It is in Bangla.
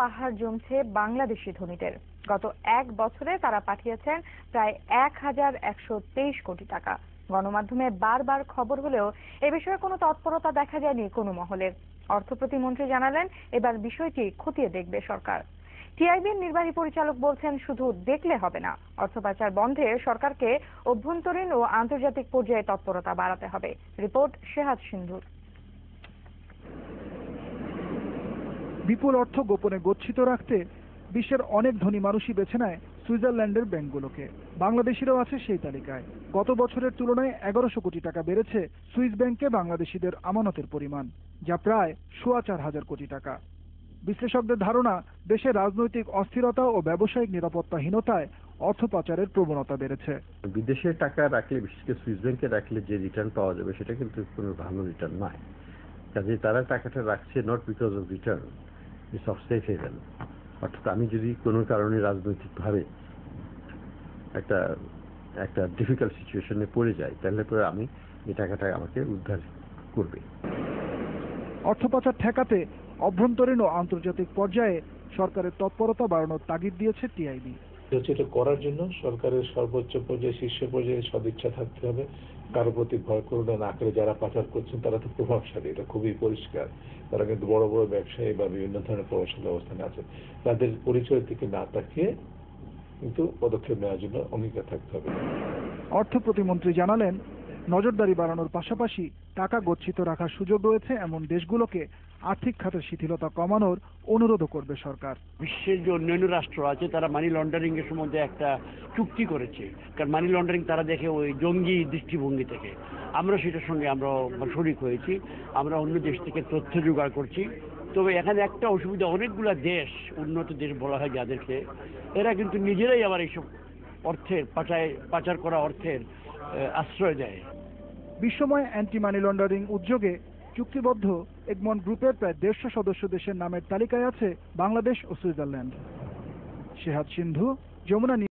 পাহাড় জমছে বাংলাদেশি ধনীদের। গত এক বছরে তারা পাঠিয়েছেন প্রায় ১,১২৩ কোটি টাকা। গণমাধ্যমে বারবার খবর হলেও এ বিষয়ে কোনো তৎপরতা দেখা যায়নি কোনো মহলের। অর্থ প্রতিমন্ত্রী জানালেন, এবার বিষয়টি খতিয়ে দেখবে সরকার। টিআইবির নির্বাহী পরিচালক বলছেন, শুধু দেখলে হবে না, অর্থ পাচার বন্ধে সরকারকে অভ্যন্তরীণ ও আন্তর্জাতিক পর্যায়ে তৎপরতা বাড়াতে হবে। রিপোর্ট শেহাদ সিন্ধুর। বিপুল অর্থ গোপনে গচ্ছিত রাখতে বিশ্বের অনেক ধনী মানুষই বেছে নেয় সুইজারল্যান্ডের ব্যাংকগুলোকে। বাংলাদেশিরাও আছে সেই তালিকায়। গত বছরের তুলনায় ১১০০ কোটি টাকা বেড়েছে সুইস ব্যাংকে বাংলাদেশিদের আমানতের পরিমাণ, যা প্রায় ৪,৫০০ কোটি টাকা। বিশ্লেষকদের ধারণা, দেশে রাজনৈতিক অস্থিরতা ও ব্যবসায়িক নিরাপত্তাহীনতায় অর্থ পাচারের প্রবণতা বেড়েছে। বিদেশে টাকা রাখলে, বিশেষ করে সুইস ব্যাংকে রাখলে যে রিটার্ন পাওয়া যাবে সেটা কিন্তু কোনো ভালো রিটার্ন নয়। কাজে তারা টাকাটা রাখছে not because of return, it's of safe haven. অর্থাৎ আমি যদি কোনো কারণে রাজনৈতিকভাবে একটা ডিফিকাল্ট সিচুয়েশনে পড়ে যাই, তাহলে পরে আমি এই টাকাটা আমাকে উদ্ধার করবে। অর্থ পাচার ঠেকাতে অভ্যন্তরীণ ও আন্তর্জাতিক পর্যায়ে সরকারের তৎপরতা বাড়ানোর তাগিদ দিয়েছে টিআইবি। এটা করার জন্য সরকারের সর্বোচ্চ পর্যায়ে, শীর্ষ পর্যায়ে সদিচ্ছা থাকতে হবে। কারো প্রতি ভয় করুণা না করে যারা পাচার করছেন তারা তো প্রভাবশালী, এটা খুবই পরিষ্কার। তারা কিন্তু বড় বড় ব্যবসায়ী বা বিভিন্ন ধরনের প্রভাবশালী অবস্থানে আছে। তাদের পরিচয় থেকে না তাকিয়ে কিন্তু পদক্ষেপ নেওয়ার জন্য অঙ্গীকার থাকতে হবে। অর্থ প্রতিমন্ত্রী জানালেন, নজরদারি বাড়ানোর পাশাপাশি টাকা গচ্ছিত রাখার সুযোগ রয়েছে এমন দেশগুলোকে আর্থিক খাতের শিথিলতা কমানোর অনুরোধও করবে সরকার। বিশ্বের যে অন্যান্য রাষ্ট্র আছে তারা মানি লন্ডারিং এর সম্বন্ধে একটা চুক্তি করেছে, কারণ মানি লন্ডারিং তারা দেখে ওই জঙ্গি দৃষ্টিভঙ্গি থেকে। আমরা সেটার সঙ্গে আমরা শরিক হয়েছি, আমরা অন্য দেশ থেকে তথ্য জোগাড় করছি। তবে এখানে একটা অসুবিধা, অনেকগুলা দেশ, উন্নত দেশ বলা হয় যাদেরকে, এরা কিন্তু নিজেরাই আবার এইসব অর্থের পাচার করা অর্থের আশ্রয় দেয়। বিশ্বময় অ্যান্টি মানি লন্ডারিং উদ্যোগে চুক্তিবদ্ধ এগমন্ট গ্রুপের প্রায় ১৫০ সদস্য দেশের নামের তালিকায় আছে বাংলাদেশ ও সুইজারল্যান্ড। শেহাদ সিন্ধু, যমুনা।